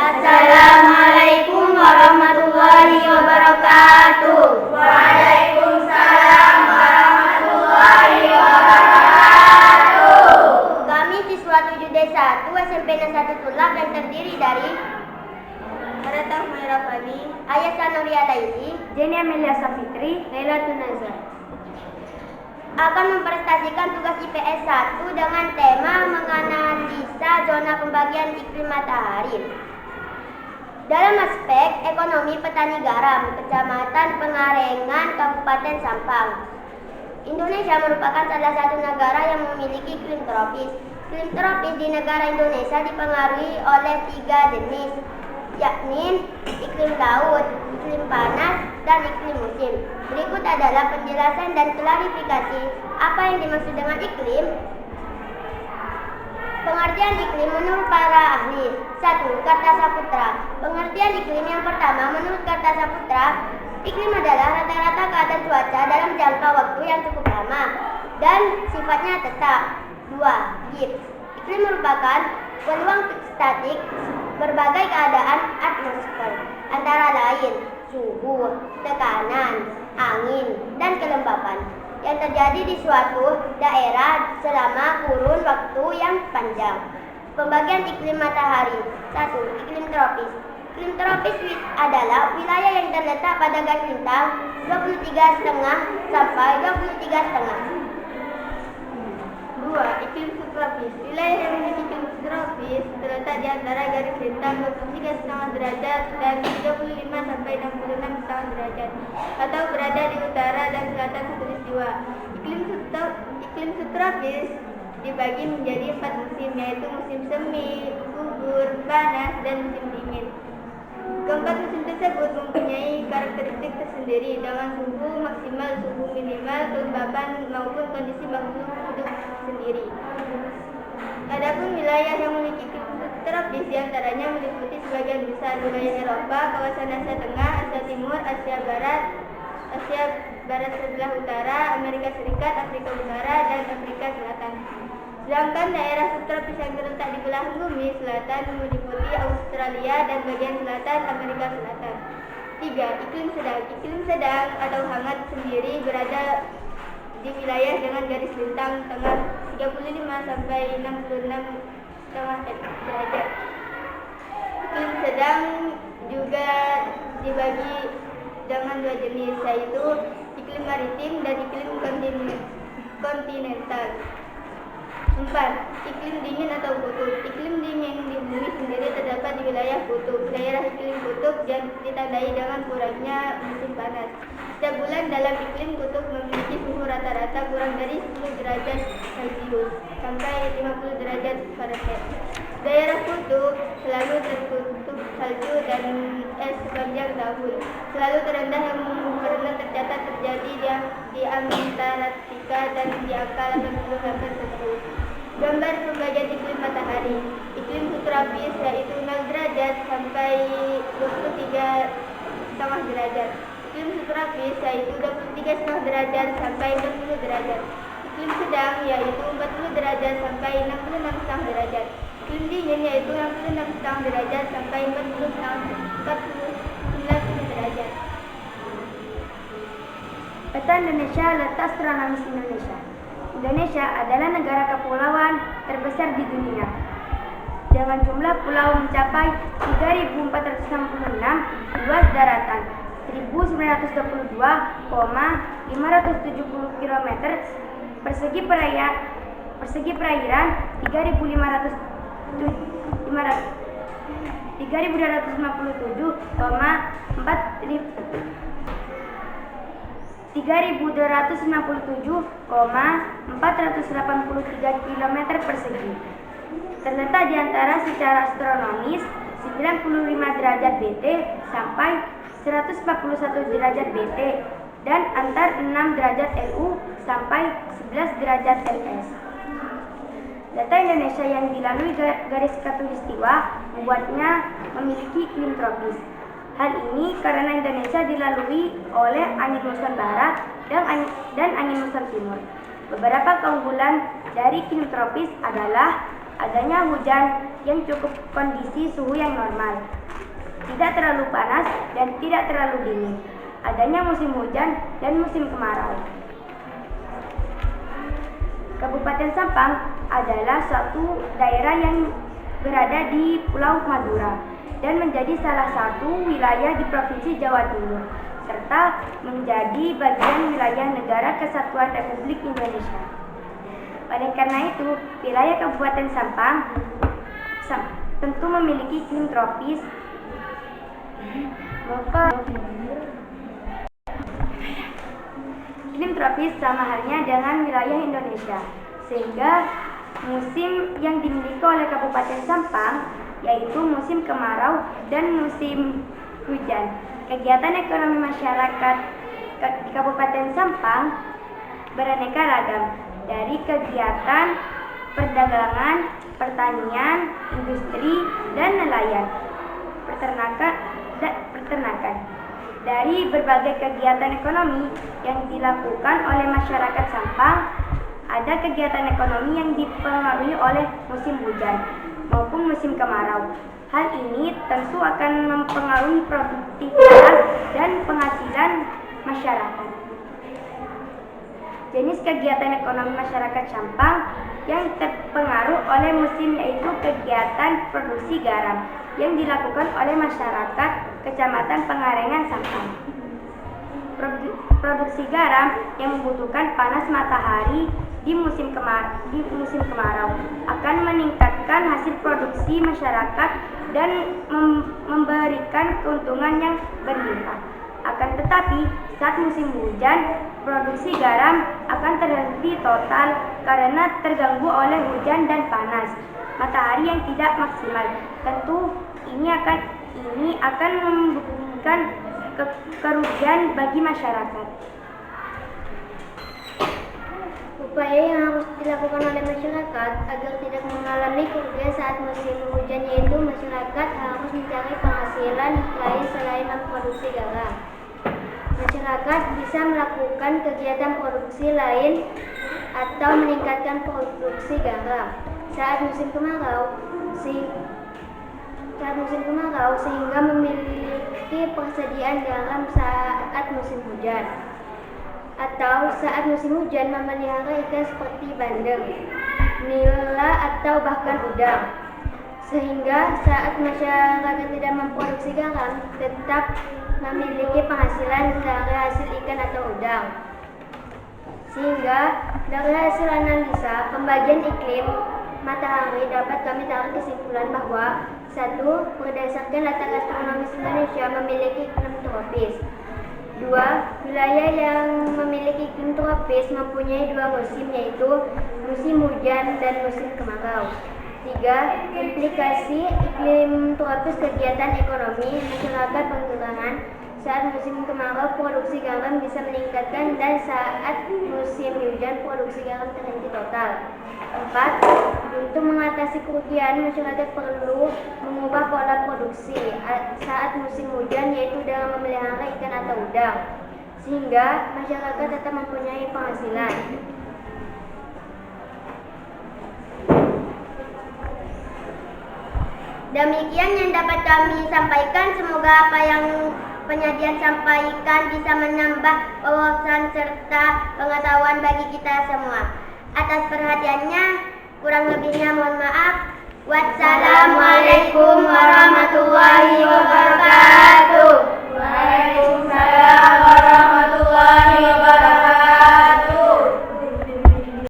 Assalamualaikum warahmatullahi wabarakatuh. Waalaikumsalam warahmatullahi wabarakatuh. Kami siswa 7D1 SMP Negeri 1 Tulak yang terdiri dari Haratah Mairafani, Ayah Sanuri Alaisi, Jenny Amelia Safitri, Laila Tunaza akan mempresentasikan tugas IPS 1 dengan tema menganalisa zona pembagian iklim matahari. Dalam aspek ekonomi petani garam, Kecamatan Pengarengan, Kabupaten Sampang. Indonesia merupakan salah satu negara yang memiliki iklim tropis. Iklim tropis di negara Indonesia dipengaruhi oleh 3 jenis, yakni iklim laut, iklim panas, dan iklim musim. Berikut adalah penjelasan dan klarifikasi apa yang dimaksud dengan iklim. Pengertian iklim menurut para ahli. 1. Kartasaputra. Pengertian iklim yang pertama menurut Kartasaputra, iklim adalah rata-rata keadaan cuaca dalam jangka waktu yang cukup lama dan sifatnya tetap. 2. Gibbs. Iklim merupakan peluang statik berbagai keadaan atmosfer, antara lain suhu, tekanan, angin, dan kelembapan yang terjadi di suatu daerah selama kurun waktu yang panjang. Pembagian iklim matahari. 1. Iklim tropis. Iklim tropis adalah wilayah yang terletak pada garis bintang 23,5 sampai 23,5. 2. Iklim subtropis. Wilayah yang memiliki iklim subtropis terletak di antara garis bintang 23,5 derajat dan 35 sampai 66,5 derajat atau berada di utara dan selatan khatulistiwa. Iklim subtropis dibagi menjadi 4 musim, yaitu musim semi, gugur, panas, dan musim dingin. Keempat musim tersebut mempunyai karakteristik tersendiri dengan suhu maksimal, suhu minimal, kelembapan maupun kondisi makhluk hidup sendiri. Adapun wilayah yang memiliki iklim subtropis diantaranya meliputi sebagian besar wilayah Eropa, kawasan Asia Tengah, Asia Timur, Asia Barat sebelah utara, Amerika Serikat, Afrika Utara, dan Afrika Selatan. Sedangkan daerah subtropis yang terletak di belahan bumi selatan meliputi Australia dan bagian selatan Amerika Selatan. 3. Iklim sedang. Iklim sedang atau hangat sendiri berada di wilayah dengan garis bintang tengah 35 sampai 66,5 derajat. Iklim sedang juga dibagi dengan 2 jenis, yaitu iklim maritim dan iklim kontinental. 4. Iklim dingin atau kutub. Iklim dingin di bumi sendiri terdapat di wilayah kutub. Daerah iklim kutub yang ditandai dengan kurangnya musim panas. Setiap bulan dalam iklim kutub memiliki suhu rata-rata kurang dari 10 derajat Celcius sampai 50 derajat Fahrenheit. Daerah kutub selalu tertutup salju dan es sepanjang tahun. Selalu terendah yang pernah tercatat terjadi di Antartika dan di angka 80 tersebut. Gambar pembagian iklim matahari. Iklim subtropis yaitu 0 derajat sampai 23,5 derajat. Iklim subtropis yaitu 23,5 derajat sampai 40 derajat. Iklim sedang yaitu 40 derajat sampai 66,5 derajat. Iklim dingin yaitu 66,5 derajat sampai 49 derajat. Peta Indonesia, letak astronomis Indonesia. Indonesia adalah negara kepulauan terbesar di dunia dengan jumlah pulau mencapai 3.466, luas daratan 1.922,570 km persegi, perairan 3.297,483 km persegi. Terletak di antara secara astronomis 95 derajat BT sampai 141 derajat BT dan antar 6 derajat LU sampai 11 derajat LS. Data Indonesia yang dilalui garis khatulistiwa membuatnya memiliki iklim tropis. Hal ini karena Indonesia dilalui oleh angin muson barat dan angin muson timur. Beberapa keunggulan dari iklim tropis adalah adanya hujan yang cukup kondisi suhu yang normal. Tidak terlalu panas dan tidak terlalu dingin. Adanya musim hujan dan musim kemarau. Kabupaten Sampang adalah suatu daerah yang berada di Pulau Madura dan menjadi salah satu wilayah di Provinsi Jawa Timur, serta menjadi bagian wilayah Negara Kesatuan Republik Indonesia. Oleh karena itu, wilayah Kabupaten Sampang tentu memiliki iklim tropis. Iklim tropis sama halnya dengan wilayah Indonesia, sehingga musim yang dimiliki oleh Kabupaten Sampang yaitu musim kemarau dan musim hujan. Kegiatan ekonomi masyarakat di Kabupaten Sampang beraneka ragam, dari kegiatan perdagangan, pertanian, industri, dan nelayan, peternakan. Dari berbagai kegiatan ekonomi yang dilakukan oleh masyarakat Sampang, ada kegiatan ekonomi yang dipengaruhi oleh musim hujan maupun musim kemarau. Hal ini tentu akan mempengaruhi produktivitas dan penghasilan masyarakat. Jenis kegiatan ekonomi masyarakat Sampang yang terpengaruh oleh musim yaitu kegiatan produksi garam yang dilakukan oleh masyarakat Kecamatan Pengarengan, Sampang. Produksi garam yang membutuhkan panas matahari di musim kemarau akan meningkatkan hasil produksi masyarakat dan memberikan keuntungan yang berlimpah. Akan tetapi, saat musim hujan, produksi garam akan terhenti total karena terganggu oleh hujan dan panas matahari yang tidak maksimal. Tentu ini akan membutuhkan kerugian bagi masyarakat. Upaya yang harus dilakukan oleh masyarakat agar tidak mengalami kerugian saat musim hujan yaitu masyarakat harus mencari penghasilan lain selain memproduksi garam. Masyarakat bisa melakukan kegiatan produksi lain atau meningkatkan produksi garam saat musim kemarau sehingga memiliki persediaan garam saat musim hujan, atau saat musim hujan memelihara ikan seperti bandeng, nila atau bahkan udang, sehingga saat masyarakat tidak memproduksi garam tetap memiliki penghasilan dari hasil ikan atau udang. Sehingga dari hasil analisa pembagian iklim matahari dapat kami tarik kesimpulan bahwa 1. Berdasarkan latar astronomis Indonesia memiliki iklim tropis. 2. Wilayah yang memiliki iklim tropis mempunyai 2 musim yaitu musim hujan dan musim kemarau. 3. Implikasi iklim tropis kegiatan ekonomi masyarakat penggerangan. Saat musim kemarau produksi garam bisa meningkatkan dan saat musim hujan produksi garam terhenti total. 4. Untuk mengatasi kerugian masyarakat perlu mengubah pola produksi saat musim hujan yaitu dengan memelihara ikan atau udang sehingga masyarakat tetap mempunyai penghasilan. Demikian yang dapat kami sampaikan. Semoga apa yang penyajian sampaikan bisa menambah wawasan serta pengetahuan bagi kita semua. Atas perhatiannya, kurang lebihnya mohon maaf. Wassalamualaikum.